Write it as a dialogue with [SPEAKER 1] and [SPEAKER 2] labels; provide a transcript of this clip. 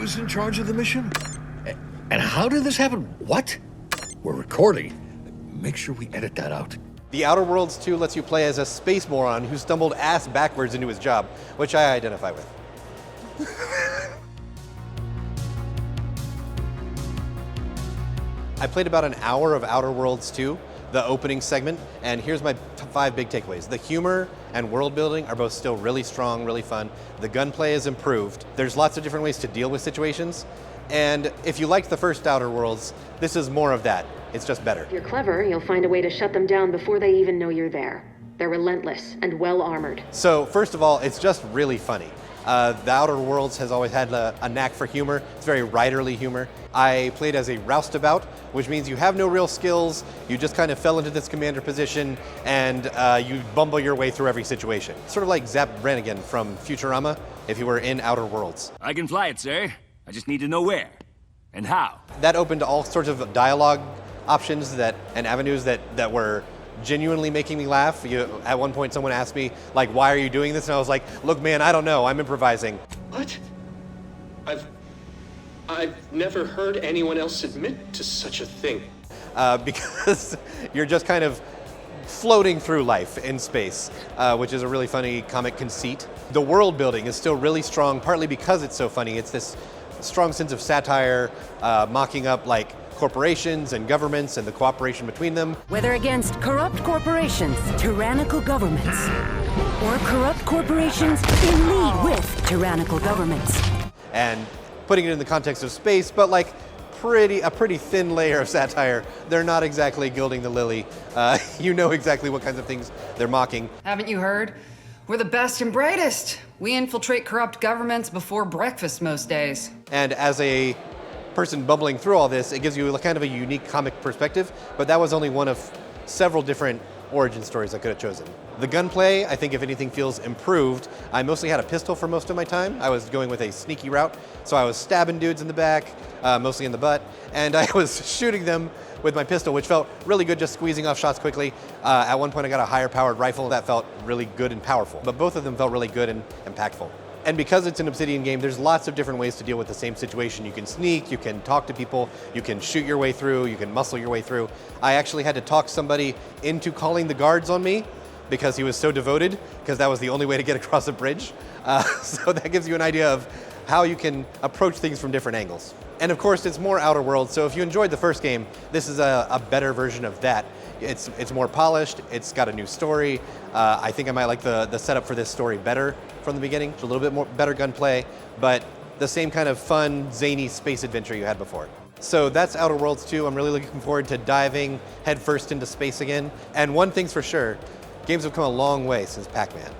[SPEAKER 1] who's in charge of the mission? And how did this happen? What? We're recording. Make sure we edit that out.
[SPEAKER 2] The Outer Worlds 2 lets you play as a space moron who stumbled ass backwards into his job, which I identify with. I played about an hour of Outer Worlds 2, the opening segment, and here's my 5 big takeaways. The humor and world building are both still really strong, really fun. The gunplay is improved. There's lots of different ways to deal with situations. And if you liked the first Outer Worlds, this is more of that. It's just better.
[SPEAKER 3] If you're clever, you'll find a way to shut them down before they even know you're there. They're relentless and well armored.
[SPEAKER 2] So first of all, it's just really funny. The Outer Worlds has always had a knack for humor. It's very writerly humor. I played as a roustabout, which means you have no real skills. You just kind of fell into this commander position and you bumble your way through every situation. Sort of like Zap Brannigan from Futurama, if you were in Outer Worlds.
[SPEAKER 4] I can fly it, sir. I just need to know where and how.
[SPEAKER 2] That opened all sorts of dialogue options and avenues that were genuinely making me laugh. At one point someone asked me, like, why are you doing this? And I was like, look man, I don't know, I'm improvising.
[SPEAKER 5] What? I've never heard anyone else admit to such a thing.
[SPEAKER 2] Because you're just kind of floating through life in space, which is a really funny comic conceit. The world building is still really strong, partly because it's so funny. It's this strong sense of satire, mocking up like corporations and governments and the cooperation between them.
[SPEAKER 6] Whether against corrupt corporations, tyrannical governments, or corrupt corporations in league with tyrannical governments.
[SPEAKER 2] And putting it in the context of space, but like a pretty thin layer of satire. They're not exactly gilding the lily. You know exactly what kinds of things they're mocking.
[SPEAKER 7] Haven't you heard? We're the best and brightest. We infiltrate corrupt governments before breakfast most days.
[SPEAKER 2] And as a person bubbling through all this, it gives you kind of a unique comic perspective, but that was only one of several different origin stories I could have chosen. The gunplay, I think if anything, feels improved. I mostly had a pistol for most of my time. I was going with a sneaky route, so I was stabbing dudes in the back, mostly in the butt, and I was shooting them with my pistol, which felt really good, just squeezing off shots quickly. At one point I got a higher powered rifle that felt really good and powerful, but both of them felt really good and impactful. And because it's an Obsidian game, there's lots of different ways to deal with the same situation. You can sneak, you can talk to people, you can shoot your way through, you can muscle your way through. I actually had to talk somebody into calling the guards on me because he was so devoted, because that was the only way to get across a bridge. So that gives you an idea of how you can approach things from different angles. And of course, it's more Outer Worlds, so if you enjoyed the first game, this is a better version of that. It's more polished, it's got a new story. I think I might like the setup for this story better from the beginning. It's a little bit more better gunplay, but the same kind of fun, zany space adventure you had before. So that's Outer Worlds 2. I'm really looking forward to diving headfirst into space again. And one thing's for sure, games have come a long way since Pac-Man.